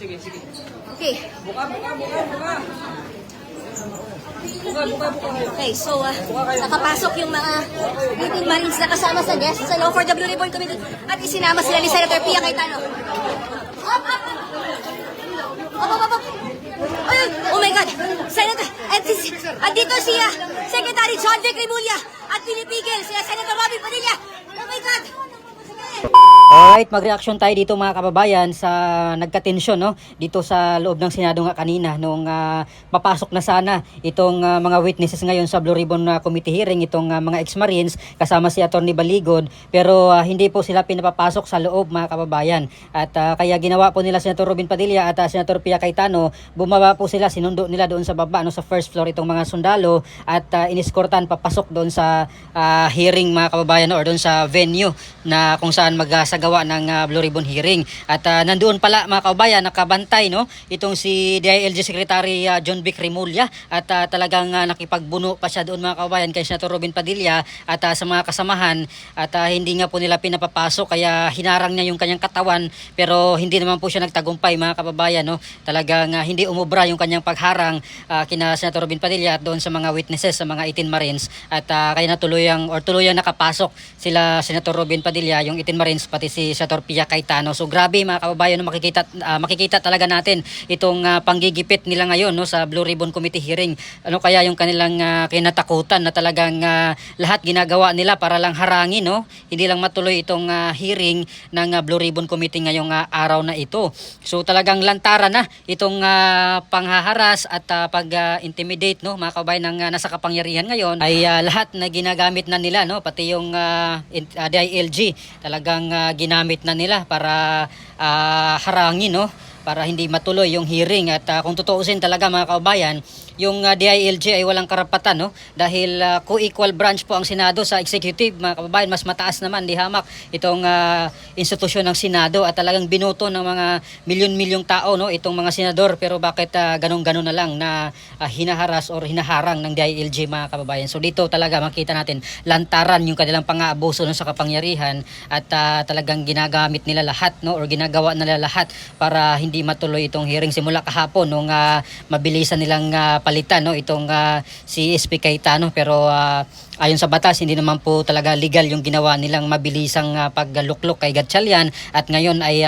Sige, sige. Okay. Buka. Okay, so nakapasok yung mga Philippine Marines na kasama sa guests sa for the Blue Ribbon Committee at isinama sila ni Senator Pia Cayetano. Up! Ay, oh my God! Senator, at dito siya, Secretary John Vic Rimulya at pinipigil siya Senator Robin Padilla. Oh my God! Alright, mag-reaction tayo dito mga kababayan sa nagka-tensyon no? Dito sa loob ng Senado nga kanina nung papasok na sana itong mga witnesses ngayon sa Blue Ribbon Committee hearing, itong mga ex-Marines kasama si Atty. Baligod, pero hindi po sila pinapapasok sa loob mga kababayan. At kaya ginawa po nila Senator Robin Padilla at Senator Pia Cayetano, bumaba po sila, sinundo nila doon sa baba, no, sa first floor itong mga sundalo at iniskortan papasok doon sa hearing mga kababayan, no, or doon sa venue na kung saan magsagawa ng Blue Ribbon hearing. At nandoon pala mga kababayan, nakabantay no, itong si DILG Secretary John Vic Rimulya at talagang nakipagbuno pa siya doon mga kababayan kay Senator Robin Padilla at sa mga kasamahan at hindi nga po nila pinapapasok, kaya hinarang niya yung kanyang katawan, pero hindi naman po siya nagtagumpay mga kababayan no. Talagang hindi umubra yung kanyang pagharang kina Senator Robin Padilla at doon sa mga witnesses, sa mga 18 Marines, at kaya natuluyang nakapasok sila Senator Robin Padilla, yung 18 Marines, pati si Senator Pia Cayetano. So grabe mga kababayan, no, makikita talaga natin itong panggigipit nila ngayon no, sa Blue Ribbon Committee hearing. Ano kaya yung kanilang kinatakutan na talagang lahat ginagawa nila para lang harangin no, hindi lang matuloy itong hearing ng Blue Ribbon Committee ngayong araw na ito. So talagang lantaran na itong panghaharas at pag-intimidate no, mga kababayan ng nasa kapangyarihan ngayon ay lahat na ginagamit na nila no, pati yung DILG talagang ginamit na nila para harangin no, para hindi matuloy yung hearing. At kung tutuusin talaga mga kababayan, yung DILG ay walang karapatan no, dahil co-equal branch po ang Senado sa executive mga kababayan. Mas mataas naman, di hamak itong institusyon ng Senado at talagang binoto ng mga milyon-milyong tao no, itong mga senador, pero bakit ganun-ganun na lang na hinaharas or hinaharang ng DILG mga kababayan. So dito talaga makita natin lantaran yung kanilang pang-aabuso no, sa kapangyarihan at talagang ginagamit nila lahat no, or ginagawa nila lahat para hindi matuloy itong hearing simula kahapon nung mabilisan nilang palitan no, itong si SP Cayetano, pero ayon sa batas hindi naman po talaga legal yung ginawa nilang mabilisang pagluklok kay Gatchalian, at ngayon ay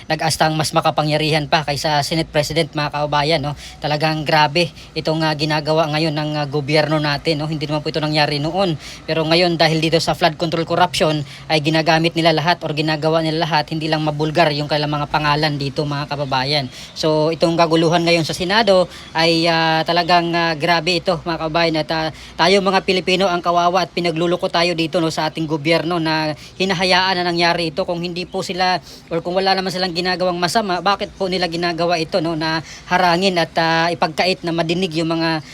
nag-astang mas makapangyarihan pa kaysa Senate President mga kababayan no. Talagang grabe itong ginagawa ngayon ng gobyerno natin no. Hindi naman po ito nangyari noon, pero ngayon dahil dito sa flood control corruption ay ginagamit nila lahat or ginagawa nila lahat, hindi lang mabulgar yung kailang mga pangalan dito mga kababayan. So itong kaguluhan ngayon sa Senado ay talagang grabe ito mga kababayan, at tayo mga Pilipino ang kawawa at pinagluluko tayo dito no, sa ating gobyerno na hinahayaan na nangyari ito. Kung hindi po sila or kung wala naman silang ginagawang masama, bakit po nila ginagawa ito no, na harangin at ipagkait na madinig yung mga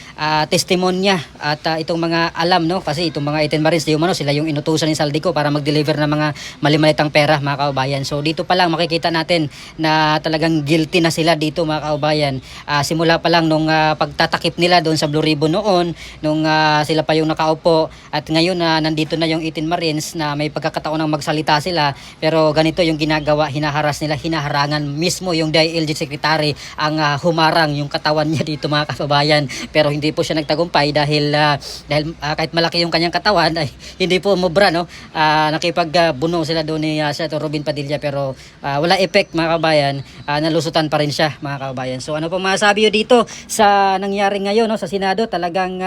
testimonya at itong mga alam no, kasi itong mga 18 Marines di umano sila yung inutusan ni Saldico para mag-deliver ng mga mali-malitang pera mga kababayan. So dito pa lang makikita natin na talagang guilty na sila dito mga kababayan. Simula pa lang nung pagtatakip nila doon sa Blue Ribbon noon, nung sila pa yung nakaupo, at ngayon nandito na yung 18 Marines na may pagkakataon ng magsalita sila, pero ganito yung ginagawa, hinaharas nila, hinaharangan. Mismo yung DILG Secretary ang humarang yung katawan niya dito mga kababayan, pero hindi po siya nagtagumpay dahil kahit malaki yung kanyang katawan ay hindi po umubra no. Nakipagbuno sila doon ni Senator Robin Padilla, pero wala effect mga kababayan, nalusutan pa rin siya mga kababayan. So ano po masasabi nyo dito sa nangyari ngayon no, sa Senado? Talagang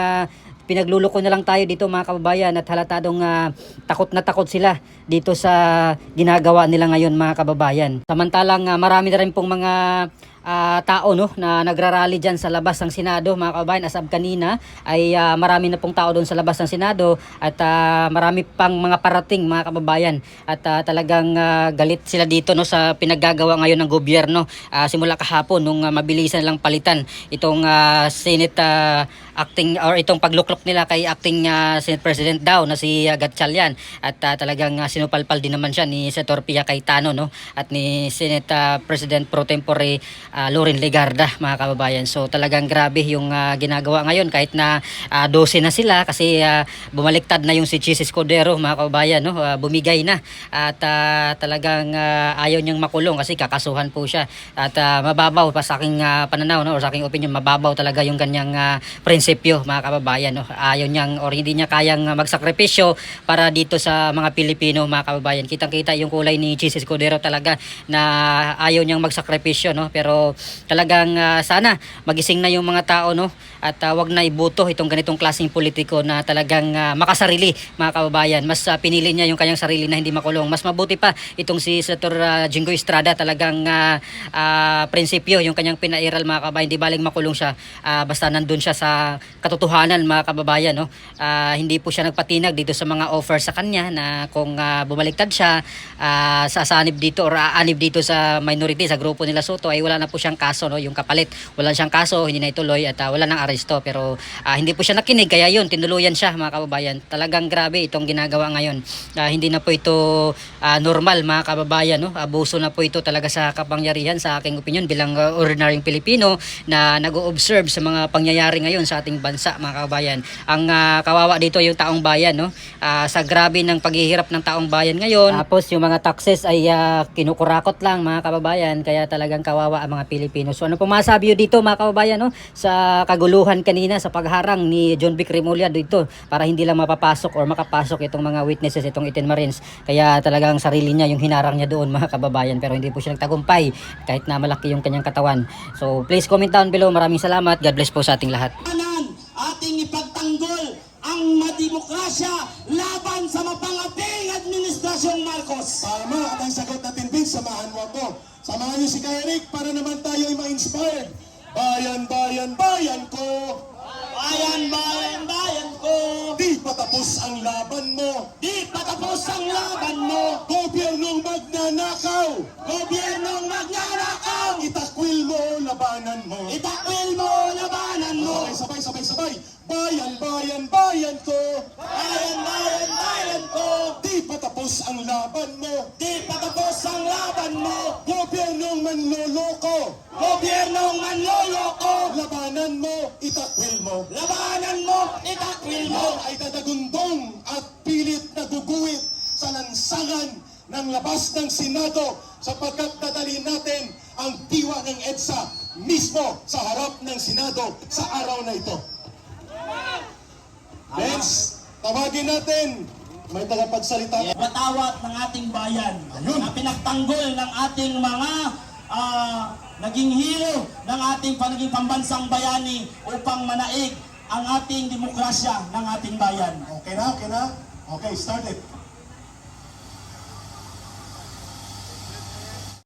pinagluloko na lang tayo dito mga kababayan at halatadong takot na takot sila dito sa ginagawa nila ngayon mga kababayan. Samantalang marami na rin pong mga tao no na nagrarally diyan sa labas ng Senado mga kababayan. As of kanina ay marami na pong tao doon sa labas ng Senado at marami pang mga parating mga kababayan at talagang galit sila dito no sa pinaggagawa ngayon ng gobyerno simula kahapon nung mabilisan lang palitan itong Senate acting or itong pagluklok nila kay acting Senate President daw na si Gatchalian at talagang sinupalpal din naman siya ni Senator Pia Cayetano no at ni Senate President Pro Tempore Loren Legarda mga kababayan. So talagang grabe yung ginagawa ngayon kahit na 12 na sila kasi bumaliktad na yung si Chis Escudero mga kababayan no bumigay na at talagang ayaw niyang makulong kasi kakasuhan po siya at mababaw pa sa aking pananaw no or sa aking opinion mababaw talaga yung kanyang prinsipyo mga kababayan no ayaw niyang or hindi niya kayang magsakripisyo para dito sa mga Pilipino mga kababayan. Kitang-kita yung kulay ni Chis Escudero talaga na ayaw niyang magsakripisyo no pero talagang sana magising na yung mga tao no at wag na iboto itong ganitong klaseng politiko na talagang makasarili mga kababayan. Mas pinili niya yung kanyang sarili na hindi makulong. Mas mabuti pa itong si Senator Jingo Estrada talagang prinsipyo yung kanyang pinairal mga kababayan. Hindi baling makulong siya basta nandun siya sa katotohanan mga kababayan no. Hindi po siya nagpatinag dito sa mga offer sa kanya na kung bumaliktad siya sasanib dito or aanib dito sa minority sa grupo nila Soto ay wala na po siyang kaso no yung kapalit wala siyang kaso hindi na ituloy at wala nang aresto pero hindi po siya nakinig kaya yun tinuluyan siya mga kababayan. Talagang grabe itong ginagawa ngayon. Hindi na po ito normal mga kababayan no abuso na po ito talaga sa kapangyarihan sa aking opinion bilang ordinaryong Pilipino na nag-o-observe sa mga pangyayari ngayon sa ating bansa mga kababayan. Ang kawawa dito yung taong bayan no sa grabe ng paghihirap ng taong bayan ngayon tapos yung mga taxes ay kinukurakot lang mga kababayan kaya talagang kawawa ang mga Pilipino. So ano pong masabi nyo dito mga kababayan no sa kaguluhan kanina sa pagharang ni John Vic Remulla dito para hindi lang mapapasok or makapasok itong mga witnesses itong 18 Marines kaya talagang sarili niya yung hinarang niya doon mga kababayan pero hindi po siya nagtagumpay kahit na malaki yung kanyang katawan. So please comment down below. Maraming salamat. God bless po sa ating lahat. Ating ipagtanggol ang mademokrasya laban sa mapangaping Administrasyong Marcos. Tama at ang sagot natin, Vince, samahan mo ako. Samahan niyo si Eric para naman tayo ay ma-inspired. Bayan, bayan, bayan ko. Bayan, bayan, bayan ko. Di patapos ang laban mo. Di patapos ang laban mo. Gobyernong magnanakaw. Gobyernong magnanakaw. Itakwil mo, labanan mo. Itakwil mo, labanan mo. Okay, sabay, sabay, sabay. Bayan, bayan, bayan ko. Bayan, bayan, bayan ko. Di patapos ang laban mo. Di patapos ang laban mo. Gobyernong manloloko. Gobyernong manloloko. Labanan mo, itakwil mo. Labanan mo, itakwil mo. Ikaw ay dadagundong at pilit na guguhit sa lansangan ng labas ng Senado sapagkat dadalhin natin ang diwa ng EDSA mismo sa harap ng Senado sa araw na ito. Benz, tawagin natin. May tagapagsalita. Watawat ng ating bayan Ayun. na pinagtanggol ng ating mga naging hero ng ating panaging pambansang bayani upang manaig ang ating demokrasya ng ating bayan. Okay na, okay na? Okay, start it.